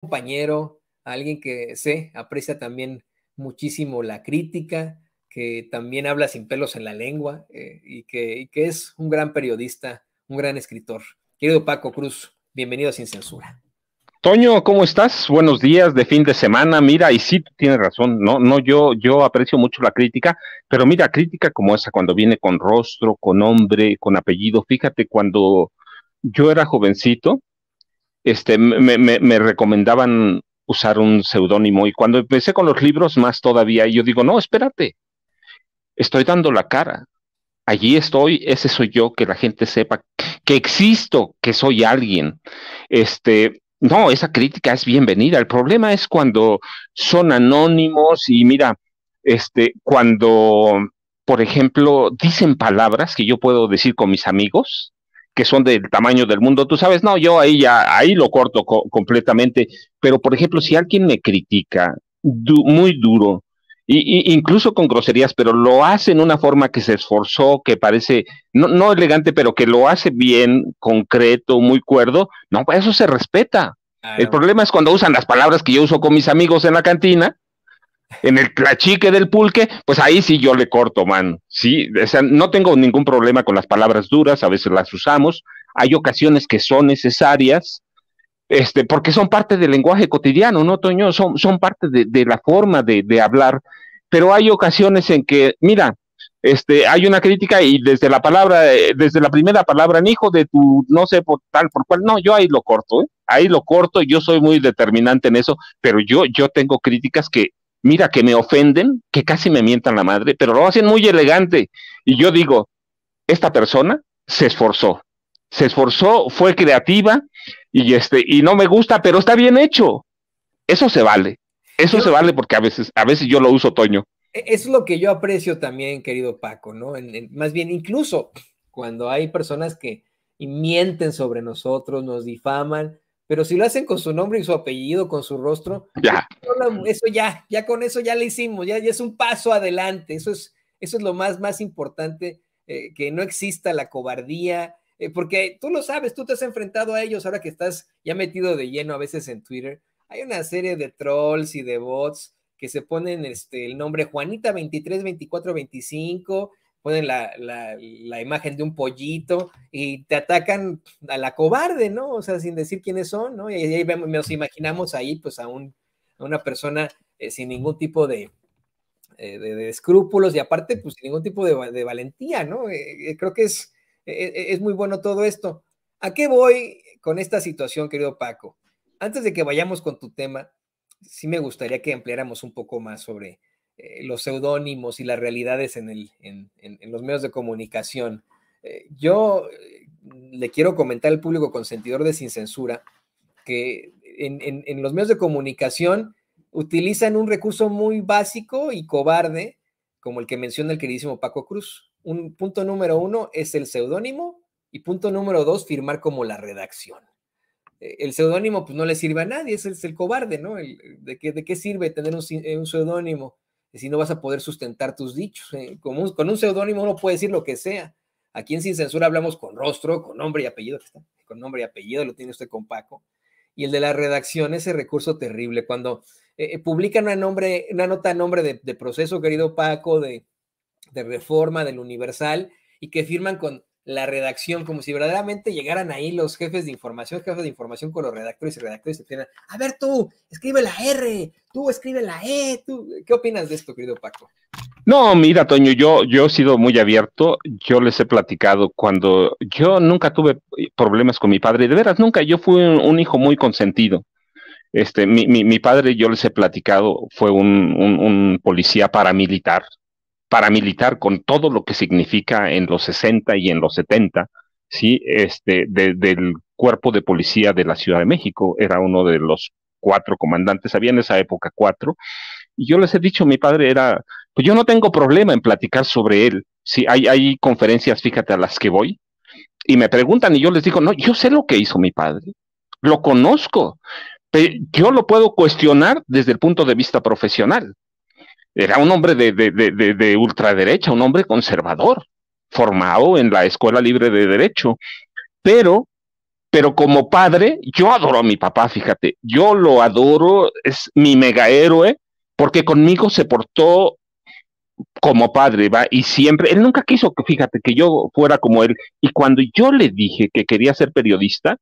compañero, a alguien que sé, aprecia también muchísimo la crítica, que también habla sin pelos en la lengua y que es un gran periodista, un gran escritor. Querido Paco Cruz, bienvenido a Sin Censura. Toño, ¿cómo estás? Buenos días de fin de semana. Mira, y sí, tú tienes razón. No, yo aprecio mucho la crítica, pero mira, crítica como esa cuando viene con rostro, con nombre, con apellido. Fíjate, cuando yo era jovencito, me recomendaban usar un seudónimo y cuando empecé con los libros más todavía, yo digo, no, espérate, estoy dando la cara. Allí estoy, ese soy yo, que la gente sepa que existo, que soy alguien. No, esa crítica es bienvenida. El problema es cuando son anónimos y mira, cuando, por ejemplo, dicen palabras que yo puedo decir con mis amigos, que son del tamaño del mundo, tú sabes, no, yo ahí ya, ahí lo corto completamente, pero por ejemplo, si alguien me critica muy duro, incluso con groserías, pero lo hace en una forma que se esforzó, que parece no elegante, pero que lo hace bien, concreto, muy cuerdo, no, pues eso se respeta. El Claro. problema es cuando usan las palabras que yo uso con mis amigos en la cantina, en el clachique del pulque, pues ahí sí yo le corto, man. Sí, o sea, no tengo ningún problema con las palabras duras, a veces las usamos. Hay ocasiones que son necesarias, porque son parte del lenguaje cotidiano, ¿no, Toño? Son parte de la forma de hablar, pero hay ocasiones en que, mira, hay una crítica y desde la palabra, desde la primera palabra, en hijo de tu, no sé, por tal, por cual, no, yo ahí lo corto, ¿eh? Ahí lo corto, yo soy muy determinante en eso, pero yo tengo críticas que, mira, que me ofenden, que casi me mientan la madre, pero lo hacen muy elegante, y yo digo, esta persona se esforzó, fue creativa, y no me gusta, pero está bien hecho. Eso Yo, se vale porque a veces yo lo uso, Toño. es lo que yo aprecio también, querido Paco, ¿no? Más bien, incluso cuando hay personas que mienten sobre nosotros, nos difaman, pero si lo hacen con su nombre y su apellido, con su rostro, Ya. eso ya con eso ya le hicimos, ya es un paso adelante, eso es lo más importante, que no exista la cobardía, porque tú lo sabes, tú te has enfrentado a ellos ahora que estás ya metido de lleno a veces en Twitter, hay una serie de trolls y de bots que se ponen el nombre Juanita 23, 24, 25, ponen la imagen de un pollito y te atacan a la cobarde, ¿no? O sea, sin decir quiénes son, ¿no? Y ahí nos imaginamos ahí pues a una persona sin ningún tipo de escrúpulos y aparte pues sin ningún tipo de valentía, ¿no? Creo que es muy bueno todo esto. ¿A qué voy con esta situación, querido Paco? Antes de que vayamos con tu tema, sí me gustaría que ampliáramos un poco más sobre los seudónimos y las realidades en los medios de comunicación. Yo le quiero comentar al público consentidor de Sin Censura que en los medios de comunicación utilizan un recurso muy básico y cobarde, como el que menciona el queridísimo Paco Cruz. Un punto número uno es el seudónimo y punto número dos, firmar como la redacción. El seudónimo pues no le sirve a nadie, es el cobarde, ¿no? ¿De qué sirve tener un seudónimo si no vas a poder sustentar tus dichos? Con un seudónimo uno puede decir lo que sea. Aquí en Sin Censura hablamos con rostro, con nombre y apellido, con nombre y apellido, lo tiene usted con Paco. Y el de la redacción, ese recurso terrible, cuando publican una nota a nombre de proceso, querido Paco, de Reforma, del Universal, y que firman con la redacción, como si verdaderamente llegaran ahí los jefes de información con los redactores y redactores, y firman, a ver tú, escribe la R, tú escribe la E, tú, ¿qué opinas de esto, querido Paco? No, mira, Toño, yo he sido muy abierto, yo les he platicado cuando yo nunca tuve problemas con mi padre, de veras, nunca, yo fui un hijo muy consentido. Mi padre, yo les he platicado, fue un policía paramilitar con todo lo que significa en los 60 y en los 70, ¿sí? Del cuerpo de policía de la Ciudad de México, era uno de los cuatro comandantes, había en esa época cuatro, y yo les he dicho, mi padre era, pues yo no tengo problema en platicar sobre él, sí, hay conferencias, fíjate, a las que voy, y me preguntan y yo les digo, no, yo sé lo que hizo mi padre, lo conozco, pero yo lo puedo cuestionar desde el punto de vista profesional. Era un hombre de ultraderecha, un hombre conservador, formado en la Escuela Libre de Derecho, pero pero como padre, yo adoro a mi papá, fíjate, yo lo adoro, es mi mega héroe, porque conmigo se portó como padre, ¿va? Y siempre, él nunca quiso que, fíjate, que yo fuera como él. Y cuando yo le dije que quería ser periodista,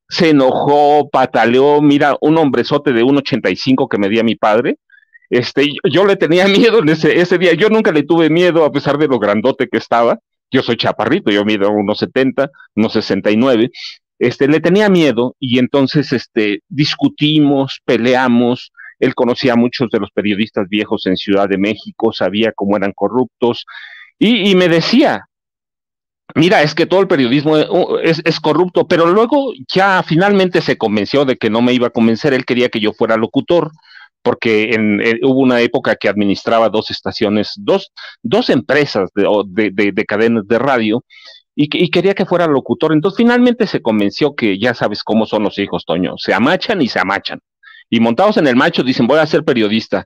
se enojó, pataleó, mira, un hombrezote de 1,85 que me di a mi padre. Yo le tenía miedo en ese día, yo nunca le tuve miedo a pesar de lo grandote que estaba. Yo soy chaparrito, yo mido 1,70, 1,69. Le tenía miedo y entonces discutimos, peleamos. Él conocía a muchos de los periodistas viejos en Ciudad de México, sabía cómo eran corruptos y me decía, mira, es que todo el periodismo es corrupto, pero luego ya finalmente se convenció de que no me iba a convencer, él quería que yo fuera locutor, porque hubo una época que administraba dos estaciones, dos empresas de cadenas de radio, y quería que fuera locutor. Entonces finalmente se convenció que ya sabes cómo son los hijos, Toño, se amachan y se amachan. Y montados en el macho dicen, voy a ser periodista.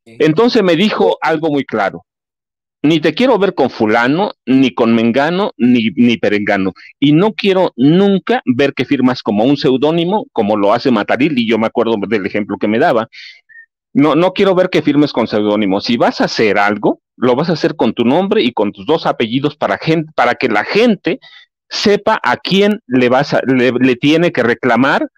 Entonces me dijo algo muy claro, ni te quiero ver con fulano, ni con mengano, ni perengano. Y no quiero nunca ver que firmas como un seudónimo, como lo hace Mataril, y yo me acuerdo del ejemplo que me daba. No quiero ver que firmes con seudónimo. Si vas a hacer algo, lo vas a hacer con tu nombre y con tus dos apellidos para que la gente sepa a quién le tiene que reclamar,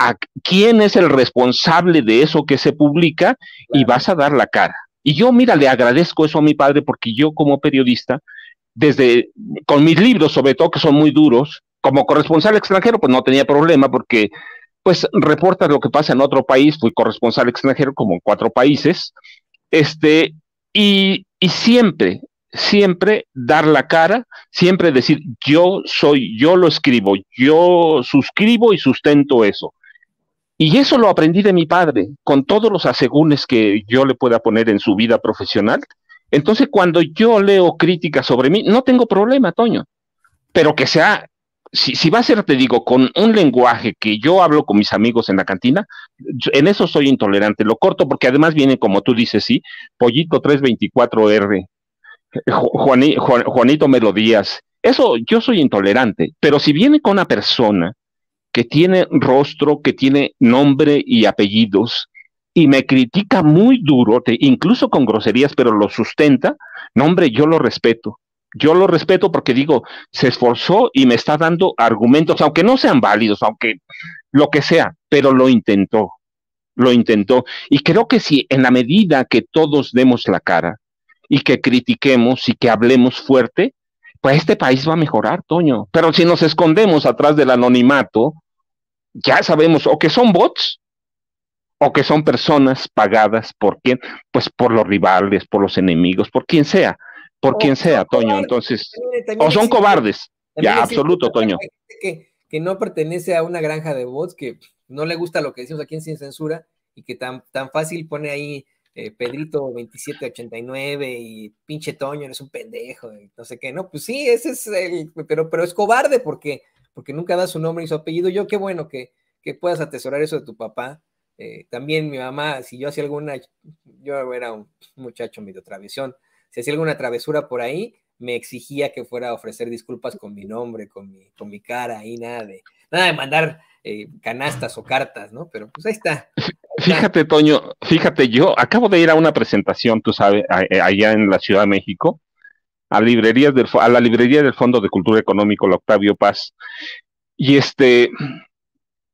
a quién es el responsable de eso que se publica, y vas a dar la cara. Y yo, mira, le agradezco eso a mi padre, porque yo como periodista, con mis libros sobre todo, que son muy duros, como corresponsal extranjero, pues no tenía problema, porque pues reportas lo que pasa en otro país. Fui corresponsal extranjero como en 4 países, y siempre dar la cara, siempre decir, yo lo escribo, yo suscribo y sustento eso. Y eso lo aprendí de mi padre, con todos los asegúnes que yo le pueda poner en su vida profesional. Entonces, cuando yo leo críticas sobre mí, no tengo problema, Toño, pero que sea, si va a ser, te digo, con un lenguaje que yo hablo con mis amigos en la cantina, en eso soy intolerante. Lo corto porque además viene, como tú dices, sí, Pollito 324R, Juanito Melodías. Eso yo soy intolerante, pero si viene con una persona que tiene rostro, que tiene nombre y apellidos, y me critica muy duro, incluso con groserías, pero lo sustenta, no, hombre, yo lo respeto. Yo lo respeto porque digo, se esforzó y me está dando argumentos, aunque no sean válidos, aunque lo que sea, pero lo intentó, lo intentó. Y creo que si en la medida que todos demos la cara y que critiquemos y que hablemos fuerte, pues este país va a mejorar, Toño. Pero si nos escondemos atrás del anonimato, ya sabemos o que son bots o que son personas pagadas por quién, pues por los rivales, por los enemigos, por quien sea, Toño. Entonces, o son cobardes, ya, absoluto, Toño. Que no pertenece a una granja de bots, que no le gusta lo que decimos aquí en Sin Censura, y que tan fácil pone ahí Pedrito 2789 y pinche Toño, eres un pendejo, y no sé qué, no, pues sí, ese es pero es cobarde porque nunca da su nombre y su apellido. Yo qué bueno que puedas atesorar eso de tu papá. También mi mamá, si yo hacía yo era un muchacho medio travesón, si hacía alguna travesura por ahí, me exigía que fuera a ofrecer disculpas con mi nombre, con mi cara, y nada de mandar canastas o cartas, ¿no? Pero pues ahí está. Fíjate, Toño, yo acabo de ir a una presentación, tú sabes, allá en la Ciudad de México, a la librería del Fondo de Cultura Económico, la Octavio Paz, y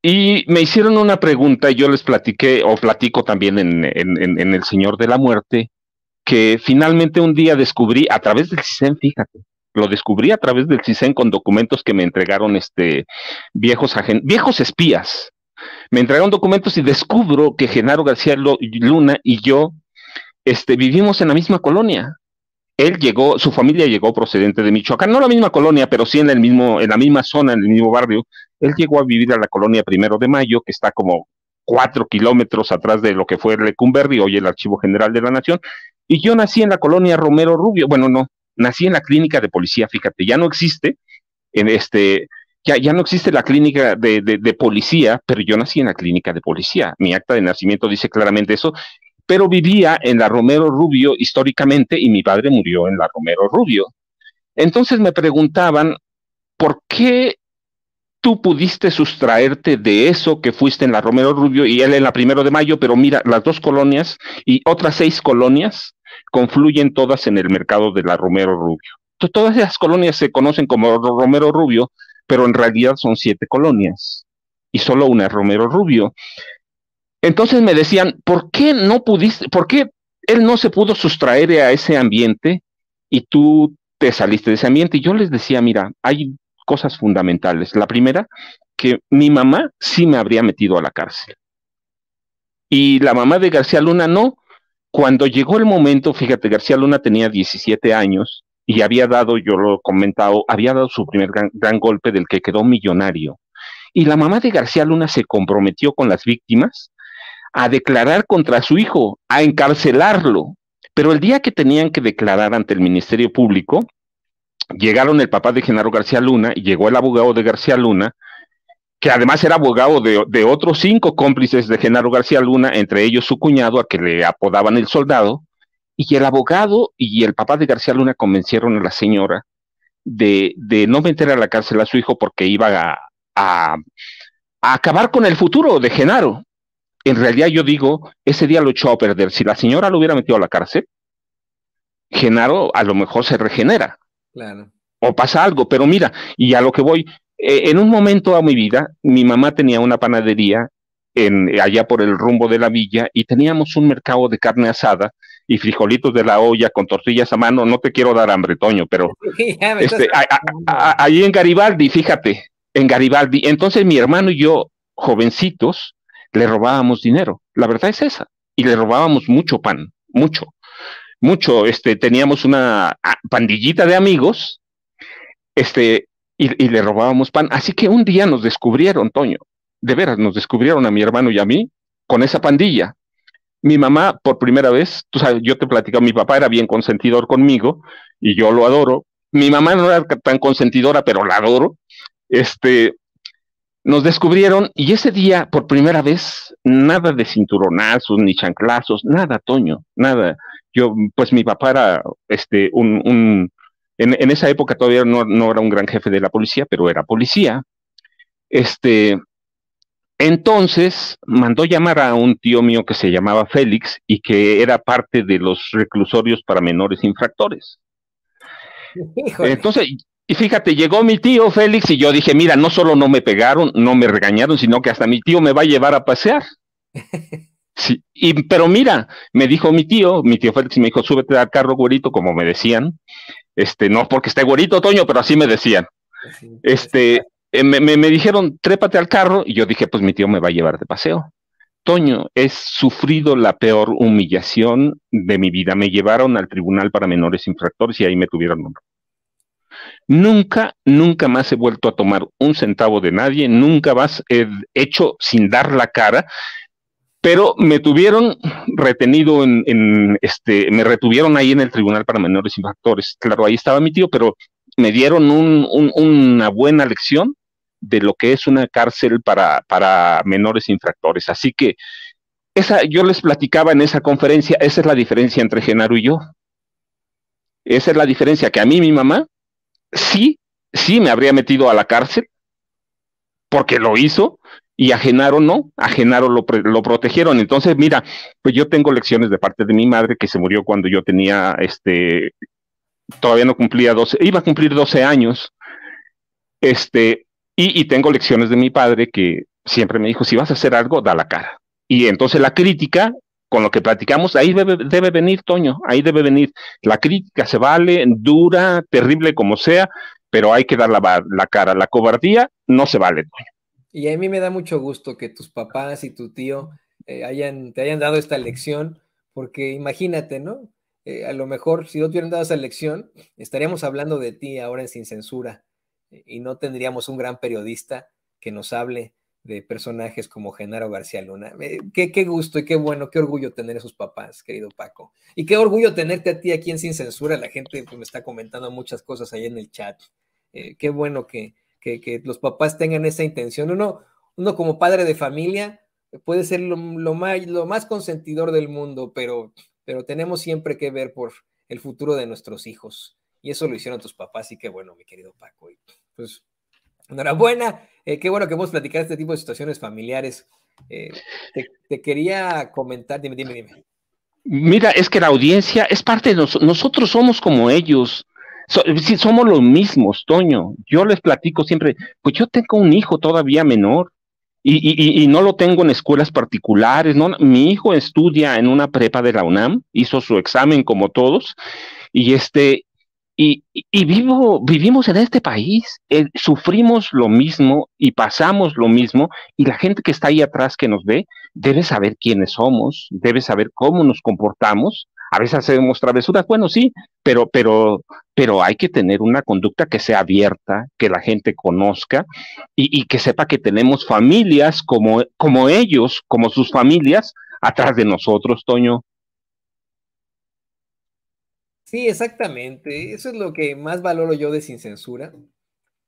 y me hicieron una pregunta, y yo les platico también en El Señor de la Muerte, que finalmente un día descubrí a través del CISEN, fíjate, lo descubrí a través del CISEN con documentos que me entregaron viejos espías. Me entregaron documentos y descubro que Genaro García Luna y yo vivimos en la misma colonia. Su familia llegó procedente de Michoacán, no la misma colonia, pero sí en la misma zona, en el mismo barrio. Él llegó a vivir a la colonia 1 de Mayo, que está como 4 kilómetros atrás de lo que fue Lecumberri, hoy el Archivo General de la Nación, y yo nací en la colonia Romero Rubio. Bueno, no, nací en la clínica de policía, fíjate, ya no existe, ya no existe la clínica de policía, pero yo nací en la clínica de policía. Mi acta de nacimiento dice claramente eso, pero vivía en la Romero Rubio históricamente y mi padre murió en la Romero Rubio. Entonces me preguntaban, ¿por qué tú pudiste sustraerte de eso que fuiste en la Romero Rubio y él en la 1 de Mayo, pero mira, las dos colonias y otras 6 colonias confluyen todas en el mercado de la Romero Rubio. Entonces, todas esas colonias se conocen como Romero Rubio, pero en realidad son 7 colonias y solo una es Romero Rubio. Entonces me decían, ¿por qué no pudiste, por qué él no se pudo sustraer a ese ambiente y tú te saliste de ese ambiente? Y yo les decía, mira, hay cosas fundamentales. La primera, que mi mamá sí me habría metido a la cárcel. Y la mamá de García Luna no. Cuando llegó el momento, fíjate, García Luna tenía 17 años y había dado, yo lo he comentado, había dado su primer gran golpe del que quedó millonario. Y la mamá de García Luna se comprometió con las víctimas a declarar contra su hijo, a encarcelarlo. Pero el día que tenían que declarar ante el Ministerio Público, llegaron el papá de Genaro García Luna y llegó el abogado de García Luna, que además era abogado de otros 5 cómplices de Genaro García Luna, entre ellos su cuñado, a que le apodaban el soldado, y el abogado y el papá de García Luna convencieron a la señora de no meter a la cárcel a su hijo porque iba a acabar con el futuro de Genaro. En realidad yo digo, ese día lo echó a perder. Si la señora lo hubiera metido a la cárcel, Genaro a lo mejor se regenera. Claro. O pasa algo, pero mira, y a lo que voy, en un momento a mi vida, mi mamá tenía una panadería allá por el rumbo de la villa y teníamos un mercado de carne asada y frijolitos de la olla con tortillas a mano. No te quiero dar hambre, Toño, pero Ya me estás ahí en Garibaldi, fíjate, en Garibaldi. Entonces mi hermano y yo, jovencitos, le robábamos dinero. La verdad es esa. Y le robábamos mucho pan, mucho, mucho. Teníamos una pandillita de amigos, y le robábamos pan. Así que un día nos descubrieron, Toño, de veras, nos descubrieron a mi hermano y a mí con esa pandilla. Mi mamá, por primera vez, tú sabes, yo te platicaba, mi papá era bien consentidor conmigo y yo lo adoro. Mi mamá no era tan consentidora, pero la adoro. Nos descubrieron y ese día, por primera vez, nada de cinturonazos ni chanclazos, nada, Toño, nada. Yo, pues mi papá era en esa época todavía no era un gran jefe de la policía, pero era policía. Este, entonces mandó llamar a un tío mío que se llamaba Félix y que era parte de los reclusorios para menores infractores. Híjole. Entonces, y fíjate, llegó mi tío Félix y yo dije, mira, no solo no me pegaron, no me regañaron, sino que hasta mi tío me va a llevar a pasear. Sí, pero mira, me dijo mi tío Félix me dijo, súbete al carro, güerito, como me decían. No porque esté güerito, Toño, pero así me decían. Sí, Me dijeron, trépate al carro, y yo dije, pues mi tío me va a llevar de paseo. Toño, he sufrido la peor humillación de mi vida. Me llevaron al tribunal para menores infractores y ahí me tuvieron. Nunca, nunca más he vuelto a tomar un centavo de nadie, nunca más he hecho sin dar la cara, pero me tuvieron retenido me retuvieron ahí en el tribunal para menores infractores. Claro, ahí estaba mi tío, pero me dieron una buena lección de lo que es una cárcel para menores infractores. Así que yo les platicaba en esa conferencia, esa es la diferencia entre Genaro y yo. Esa es la diferencia, que a mí mi mamá sí, sí me habría metido a la cárcel porque lo hizo, y a Genaro no, a Genaro lo protegieron. Entonces, mira, pues yo tengo lecciones de parte de mi madre que se murió cuando yo tenía, todavía no cumplía 12, iba a cumplir 12 años, y tengo lecciones de mi padre que siempre me dijo, si vas a hacer algo, da la cara. Y entonces la crítica, con lo que platicamos, ahí debe venir, Toño, ahí debe venir. La crítica se vale, dura, terrible como sea, pero hay que dar la cara. La cobardía no se vale, Toño. Y a mí me da mucho gusto que tus papás y tu tío te hayan dado esta lección, porque imagínate, ¿no? A lo mejor si no te hubieran dado esa lección, estaríamos hablando de ti ahora en Sin Censura, y no tendríamos un gran periodista que nos hable de personajes como Genaro García Luna. Qué gusto y qué bueno, qué orgullo tener esos papás, querido Paco. Y qué orgullo tenerte a ti aquí en Sin Censura. La gente pues, me está comentando muchas cosas ahí en el chat. Qué bueno que los papás tengan esa intención. Uno como padre de familia puede ser lo más consentidor del mundo, pero tenemos siempre que ver por el futuro de nuestros hijos. Y eso lo hicieron tus papás, y qué bueno, mi querido Paco. Y pues Enhorabuena. Qué bueno que hemos platicado este tipo de situaciones familiares. Te quería comentar, dime. Mira, es que la audiencia es parte de nosotros, somos como ellos. Sí, somos los mismos, Toño. Yo les platico siempre, pues yo tengo un hijo todavía menor y no lo tengo en escuelas particulares, ¿no? Mi hijo estudia en una prepa de la UNAM, hizo su examen como todos, y vivimos en este país, sufrimos lo mismo y pasamos lo mismo, y la gente que está ahí atrás que nos ve debe saber quiénes somos, debe saber cómo nos comportamos. A veces hacemos travesuras, bueno, sí, pero hay que tener una conducta que sea abierta, que la gente conozca y que sepa que tenemos familias como ellos, como sus familias, atrás de nosotros, Toño. Sí, exactamente. Eso es lo que más valoro yo de Sin Censura,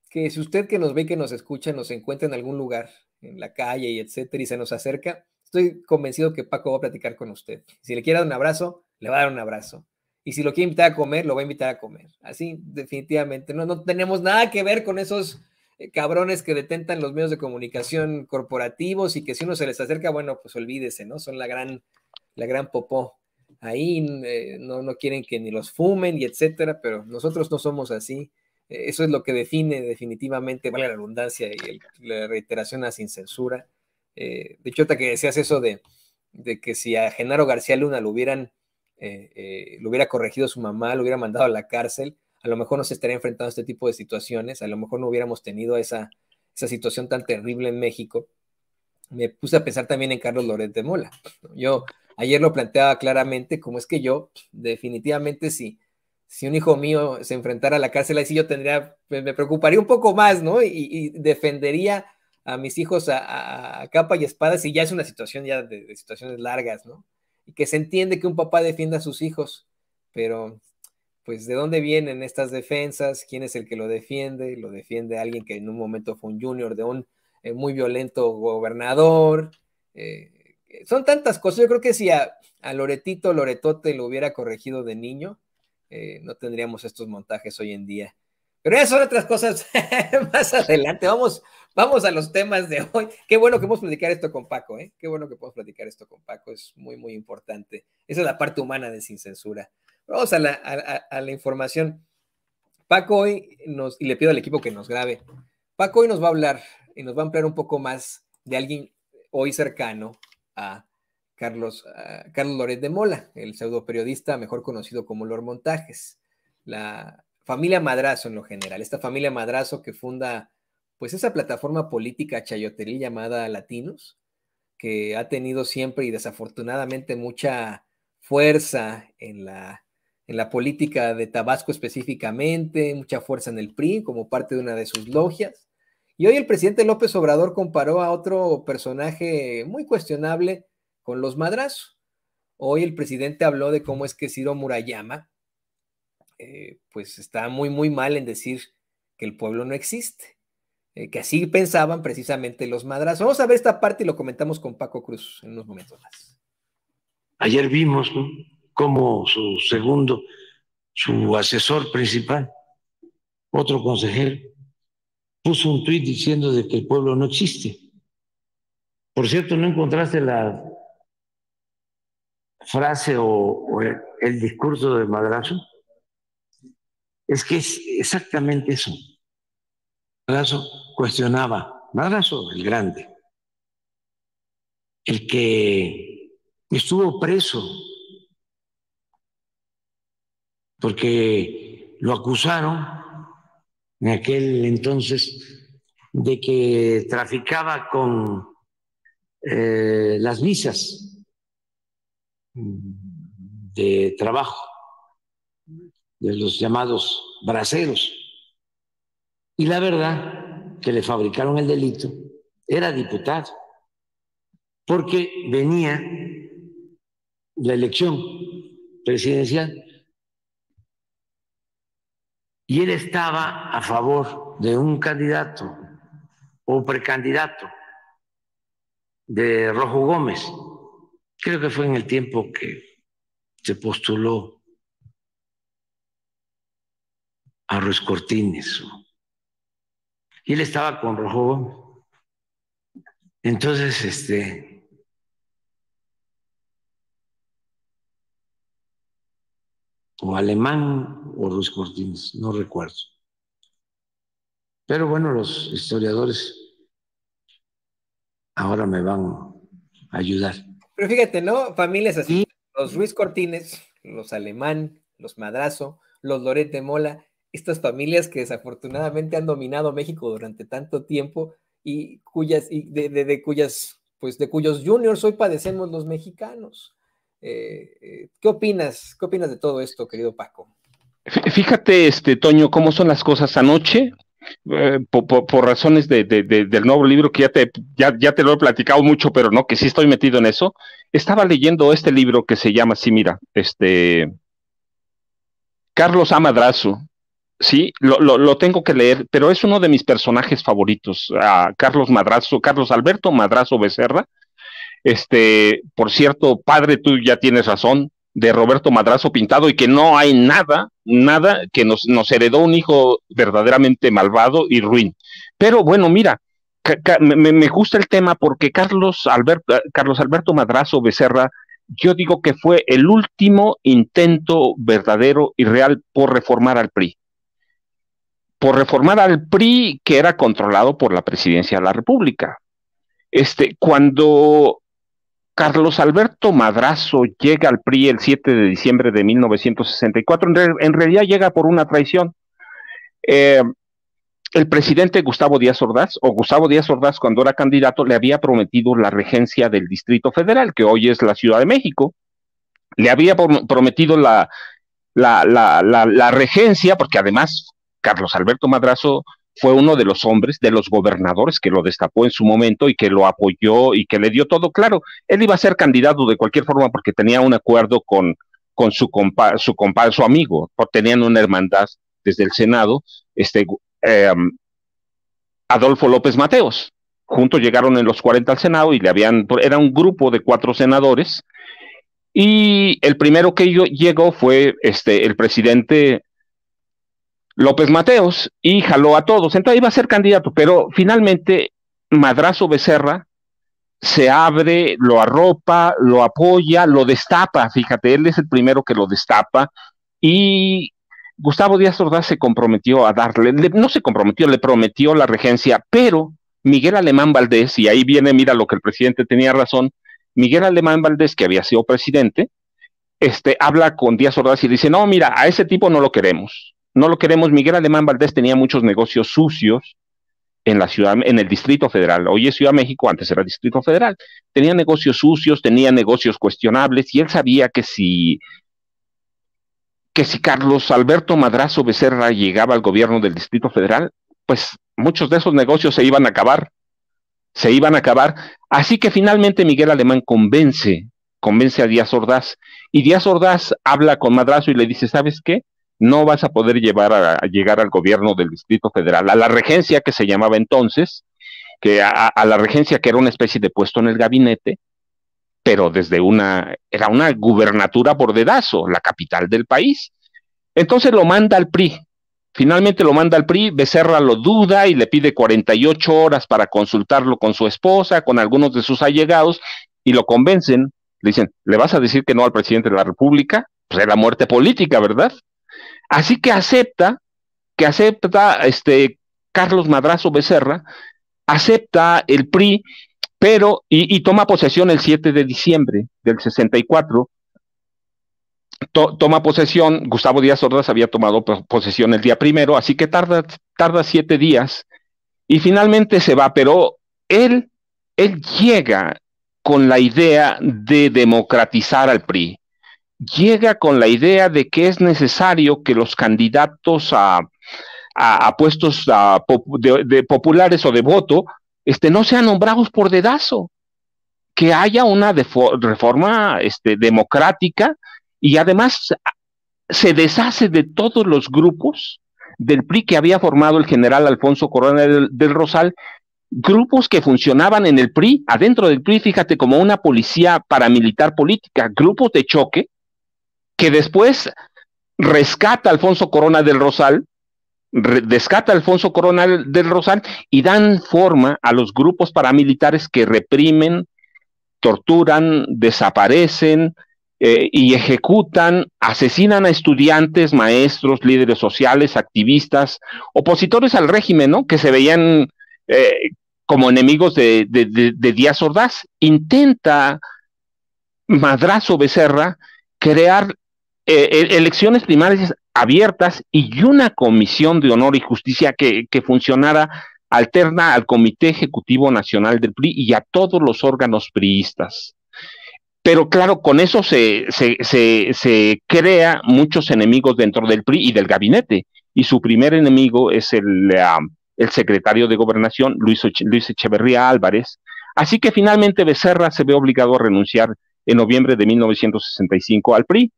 que si usted que nos ve, que nos escucha, nos encuentra en algún lugar, en la calle y etcétera, y se nos acerca, estoy convencido que Paco va a platicar con usted. Si le quiere dar un abrazo, le va a dar un abrazo. Y si lo quiere invitar a comer, lo va a invitar a comer. Así, definitivamente. No tenemos nada que ver con esos cabrones que detentan los medios de comunicación corporativos y que si uno se les acerca, bueno, pues olvídese, ¿no? Son la gran popó. Ahí no quieren que ni los fumen y etcétera, pero nosotros no somos así. Eso es lo que define definitivamente, vale la redundancia y la reiteración a Sin Censura. De hecho, ahorita que decías eso de que si a Genaro García Luna lo hubiera corregido su mamá, lo hubiera mandado a la cárcel, a lo mejor no se estaría enfrentando a este tipo de situaciones, a lo mejor no hubiéramos tenido esa situación tan terrible en México. Me puse a pensar también en Carlos Loret de Mola. Yo ayer lo planteaba claramente, como es que yo, definitivamente, si un hijo mío se enfrentara a la cárcel, ahí sí yo tendría, me preocuparía un poco más, ¿no? Y defendería a mis hijos a capa y espada si ya es una situación ya de situaciones largas, ¿no? Y que se entiende que un papá defienda a sus hijos, pero pues de dónde vienen estas defensas, quién es el que lo defiende alguien que en un momento fue un junior de un muy violento gobernador, son tantas cosas, yo creo que si a Loretote lo hubiera corregido de niño, no tendríamos estos montajes hoy en día. Pero esas son otras cosas más adelante. Vamos a los temas de hoy. Qué bueno que podemos platicar esto con Paco, ¿eh? Qué bueno que podemos platicar esto con Paco. Es muy, muy importante. Esa es la parte humana de Sin Censura. Vamos a la información. Paco hoy y le pido al equipo que nos grabe. Paco hoy nos va a hablar y nos va a ampliar un poco más de alguien hoy cercano a Carlos Loret de Mola, el pseudo periodista mejor conocido como Lord Montajes. La familia Madrazo en lo general, esta familia Madrazo que funda pues esa plataforma política chayoteril llamada Latinos, que ha tenido siempre y desafortunadamente mucha fuerza en la política de Tabasco específicamente, mucha fuerza en el PRI como parte de una de sus logias. Y hoy el presidente López Obrador comparó a otro personaje muy cuestionable con los Madrazo. Hoy el presidente habló de cómo es que Ciro Murayama pues está muy, muy mal en decir que el pueblo no existe, que así pensaban precisamente los Madrazos. Vamos a ver esta parte y lo comentamos con Paco Cruz en unos momentos más. Ayer vimos, ¿no?, cómo su asesor principal, otro consejero, puso un tuit diciendo de que el pueblo no existe. Por cierto, ¿no encontraste la frase o el discurso de Madrazo? Es que es exactamente eso. Madrazo cuestionaba, Madrazo el grande, el que estuvo preso porque lo acusaron en aquel entonces de que traficaba con las visas de trabajo de los llamados braceros. Y la verdad que le fabricaron el delito, era diputado, porque venía la elección presidencial y él estaba a favor de un candidato o precandidato de Rojo Gómez. Creo que fue en el tiempo que se postuló a Ruiz Cortines. y él estaba con Rojo Gómez. Entonces, o Alemán o Ruiz Cortines, no recuerdo. Pero bueno, los historiadores ahora me van a ayudar. Pero fíjate, ¿no? Familias así, los Ruiz Cortines, los Alemán, los Madrazo, los Loret de Mola, estas familias que desafortunadamente han dominado México durante tanto tiempo y de cuyos juniors hoy padecemos los mexicanos. ¿Qué opinas? ¿Qué opinas de todo esto, querido Paco? Fíjate, Toño, cómo son las cosas anoche. Por razones del nuevo libro que ya te lo he platicado mucho, pero no, que sí estoy metido en eso. Estaba leyendo este libro que se llama así, mira, Carlos A. Madrazo. Sí, lo tengo que leer, pero es uno de mis personajes favoritos, Carlos Madrazo, Carlos Alberto Madrazo Becerra. Por cierto, padre, tú ya tienes razón, de Roberto Madrazo Pintado, y que no hay nada que nos heredó un hijo verdaderamente malvado y ruin. Pero bueno, mira, me gusta el tema porque Carlos Alberto Madrazo Becerra, yo digo que fue el último intento verdadero y real por reformar al PRI. Por reformar al PRI, que era controlado por la Presidencia de la República. Cuando Carlos Alberto Madrazo llega al PRI el 7 de diciembre de 1964, en realidad llega por una traición. El presidente Gustavo Díaz Ordaz cuando era candidato, le había prometido la regencia del Distrito Federal, que hoy es la Ciudad de México. Le había prometido la regencia, porque además Carlos Alberto Madrazo fue uno de los hombres, de los gobernadores que lo destapó en su momento y que lo apoyó y que le dio todo claro. Él iba a ser candidato de cualquier forma porque tenía un acuerdo con su amigo, tenían una hermandad desde el Senado, Adolfo López Mateos. Juntos llegaron en los 40 al Senado y era un grupo de 4 senadores, y el primero que llegó fue el presidente López Mateos, y jaló a todos. Entonces iba a ser candidato, pero finalmente Madrazo Becerra se abre, lo arropa, lo apoya, lo destapa. Fíjate, él es el primero que lo destapa, y Gustavo Díaz Ordaz se comprometió a darle, no se comprometió, le prometió la regencia, pero Miguel Alemán Valdés, y ahí viene, mira lo que el presidente tenía razón, Miguel Alemán Valdés, que había sido presidente, habla con Díaz Ordaz y dice, no, mira, a ese tipo no lo queremos. Miguel Alemán Valdés tenía muchos negocios sucios en la ciudad, en el Distrito Federal. Hoy es Ciudad de México, antes era Distrito Federal. Tenía negocios sucios, tenía negocios cuestionables, y él sabía que si Carlos Alberto Madrazo Becerra llegaba al gobierno del Distrito Federal, pues muchos de esos negocios se iban a acabar. Así que finalmente Miguel Alemán convence a Díaz Ordaz, y Díaz Ordaz habla con Madrazo y le dice, ¿sabes qué? No vas a poder llegar al gobierno del Distrito Federal, a la regencia que se llamaba entonces, a la regencia que era una especie de puesto en el gabinete, pero era una gubernatura por dedazo, la capital del país. Entonces lo manda al PRI. Finalmente lo manda al PRI, Becerra lo duda y le pide 48 horas para consultarlo con su esposa, con algunos de sus allegados, y lo convencen. Le dicen, ¿le vas a decir que no al presidente de la República? Pues era muerte política, ¿verdad? Así que acepta Carlos Madrazo Becerra, acepta el PRI, pero, y toma posesión el 7 de diciembre del 64, toma posesión. Gustavo Díaz Ordaz había tomado posesión el día primero, así que tarda 7 días, y finalmente se va, pero él llega con la idea de democratizar al PRI. Llega con la idea de que es necesario que los candidatos a puestos de populares o de voto no sean nombrados por dedazo, que haya una reforma democrática, y además se deshace de todos los grupos del PRI que había formado el general Alfonso Corona del Rosal, grupos que funcionaban en el PRI, adentro del PRI, fíjate, como una policía paramilitar política, grupos de choque, que después rescata Alfonso Corona del Rosal descata a Alfonso Coronel del Rosal y dan forma a los grupos paramilitares que reprimen, torturan, desaparecen y ejecutan, asesinan a estudiantes, maestros, líderes sociales, activistas, opositores al régimen, ¿no? Que se veían como enemigos de Díaz Ordaz. Intenta Madrazo Becerra crear elecciones primarias abiertas y una comisión de honor y justicia que funcionara alterna al Comité Ejecutivo Nacional del PRI y a todos los órganos priistas. Pero claro, con eso se crea muchos enemigos dentro del PRI y del gabinete, y su primer enemigo es el secretario de Gobernación, Luis Echeverría Álvarez. Así que finalmente Becerra se ve obligado a renunciar en noviembre de 1965 al PRI,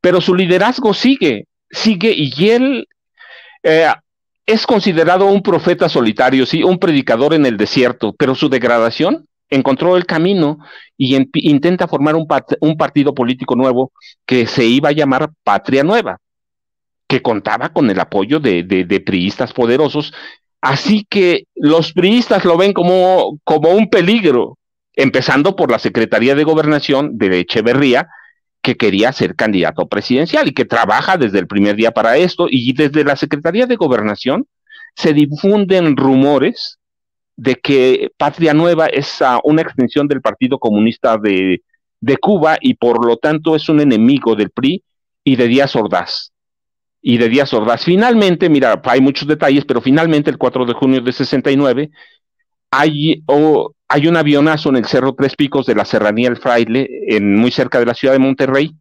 pero su liderazgo sigue, y él es considerado un profeta solitario, sí, un predicador en el desierto, pero su degradación encontró el camino y intenta formar un partido político nuevo que se iba a llamar Patria Nueva, que contaba con el apoyo de priistas poderosos. Así que los priistas lo ven como un peligro, empezando por la Secretaría de Gobernación de Echeverría, que quería ser candidato presidencial y que trabaja desde el primer día para esto, y desde la Secretaría de Gobernación se difunden rumores de que Patria Nueva es una extensión del Partido Comunista de Cuba y por lo tanto es un enemigo del PRI y de Díaz Ordaz. Finalmente, mira, hay muchos detalles, pero finalmente el 4 de junio de 69 hay un avionazo en el Cerro Tres Picos de la Serranía del Fraile, muy cerca de la ciudad de Monterrey,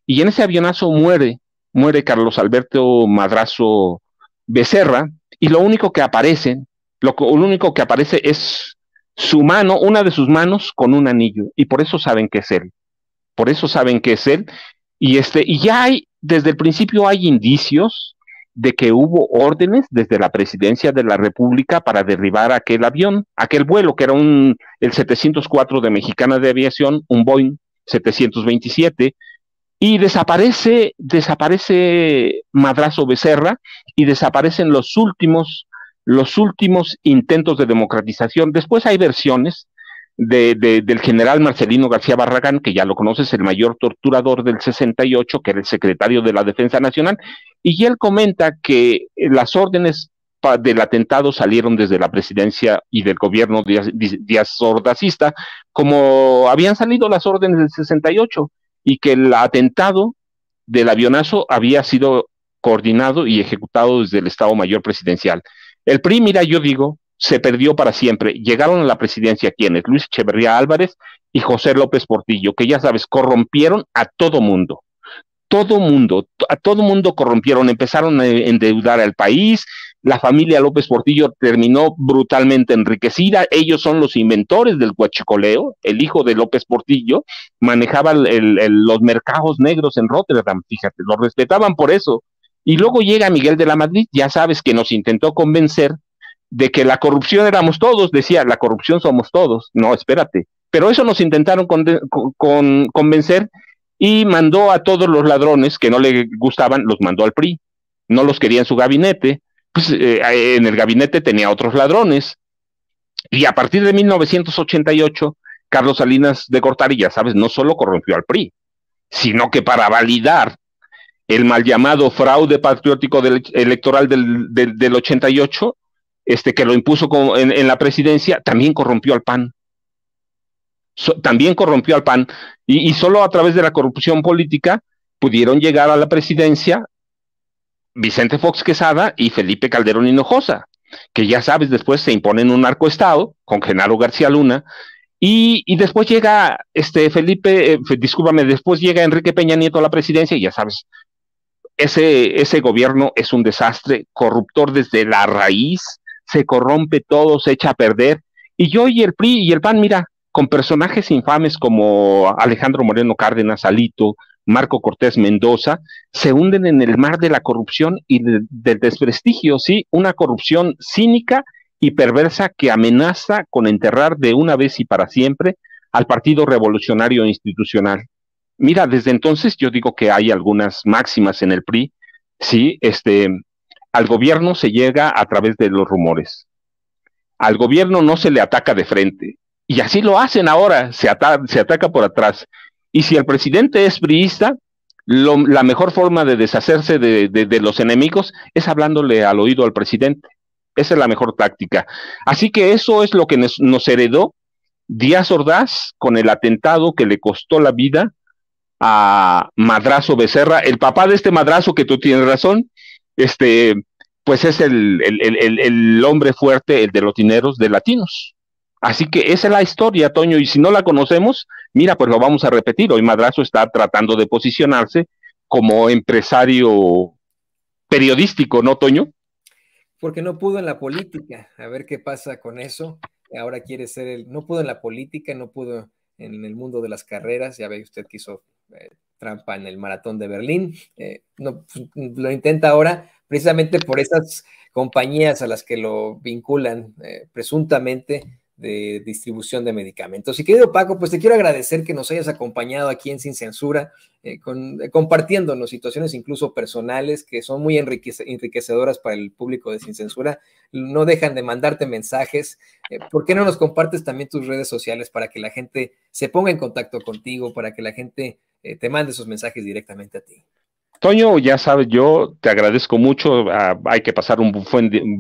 y en ese avionazo muere Carlos Alberto Madrazo Becerra, y lo único que aparece es su mano, una de sus manos con un anillo, y por eso saben que es él. Y ya desde el principio hay indicios de que hubo órdenes desde la Presidencia de la República para derribar aquel vuelo, que era el 704 de Mexicana de Aviación, un Boeing 727, y desaparece Madrazo Becerra, y desaparecen los últimos intentos de democratización. Después hay versiones del general Marcelino García Barragán, que ya lo conoces, el mayor torturador del 68, que era el secretario de la Defensa Nacional, y él comenta que las órdenes del atentado salieron desde la presidencia y del gobierno Díaz Ordazista, como habían salido las órdenes del 68, y que el atentado del avionazo había sido coordinado y ejecutado desde el Estado Mayor Presidencial. El PRI, mira, yo digo, se perdió para siempre. Llegaron a la presidencia quienes, Luis Echeverría Álvarez y José López Portillo, que ya sabes, corrompieron a todo mundo. A todo mundo corrompieron, empezaron a endeudar al país. La familia López Portillo terminó brutalmente enriquecida. Ellos son los inventores del huachicoleo. El hijo de López Portillo manejaba los mercados negros en Rotterdam, fíjate, lo respetaban por eso. Y luego llega Miguel de la Madrid, ya sabes, que nos intentó convencer de que la corrupción éramos todos, decía, la corrupción somos todos. No, espérate. Pero eso nos intentaron convencer, y mandó a todos los ladrones que no le gustaban, los mandó al PRI. No los quería en su gabinete. Pues en el gabinete tenía otros ladrones. Y a partir de 1988, Carlos Salinas de Gortari, ya sabes, no solo corrompió al PRI, sino que para validar el mal llamado fraude patriótico electoral del 88, que lo impuso en la presidencia, también corrompió al PAN. Y solo a través de la corrupción política pudieron llegar a la presidencia Vicente Fox Quesada y Felipe Calderón Hinojosa, que ya sabes, después se imponen un narcoestado con Genaro García Luna, y después llega después llega Enrique Peña Nieto a la presidencia, y ya sabes, ese gobierno es un desastre, corruptor desde la raíz, se corrompe todo, se echa a perder, y el PRI y el PAN, mira, con personajes infames como Alejandro Moreno Cárdenas, Alito, Marco Cortés Mendoza, se hunden en el mar de la corrupción y del desprestigio, ¿sí? Una corrupción cínica y perversa que amenaza con enterrar de una vez y para siempre al Partido Revolucionario Institucional. Mira, desde entonces yo digo que hay algunas máximas en el PRI, ¿sí? al gobierno se llega a través de los rumores. Al gobierno no se le ataca de frente. Y así lo hacen ahora, se ataca por atrás. Y si el presidente es priista, la mejor forma de deshacerse de los enemigos es hablándole al oído al presidente. Esa es la mejor táctica. Así que eso es lo que nos heredó Díaz Ordaz con el atentado que le costó la vida a Madrazo Becerra, el papá de este Madrazo, que tú tienes razón, pues es el hombre fuerte, el de los dineros de Latinos. Así que esa es la historia, Toño, y si no la conocemos, mira, pues lo vamos a repetir. Hoy Madrazo está tratando de posicionarse como empresario periodístico, ¿no, Toño? Porque no pudo en la política, a ver qué pasa con eso. Ahora quiere ser no pudo en la política, no pudo en el mundo de las carreras, ya ve usted que hizo trampa en el maratón de Berlín, no, pues, lo intenta ahora precisamente por esas compañías a las que lo vinculan presuntamente de distribución de medicamentos. Y querido Paco, pues te quiero agradecer que nos hayas acompañado aquí en Sin Censura, compartiéndonos situaciones incluso personales que son muy enriquecedoras para el público de Sin Censura. No dejan de mandarte mensajes. ¿Por qué no nos compartes también tus redes sociales para que la gente se ponga en contacto contigo, para que la gente te mande esos mensajes directamente a ti? Toño, ya sabes, yo te agradezco mucho. Hay que pasar un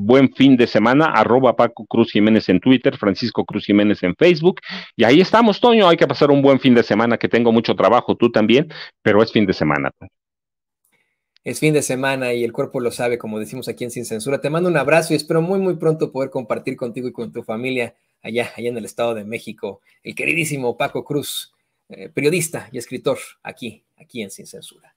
buen fin de semana. @Paco Cruz Jiménez en Twitter, Francisco Cruz Jiménez en Facebook. Y ahí estamos, Toño. Hay que pasar un buen fin de semana, que tengo mucho trabajo, tú también, pero es fin de semana. Es fin de semana y el cuerpo lo sabe, como decimos aquí en Sin Censura. Te mando un abrazo y espero muy, muy pronto poder compartir contigo y con tu familia allá en el Estado de México. El queridísimo Paco Cruz, periodista y escritor aquí en Sin Censura.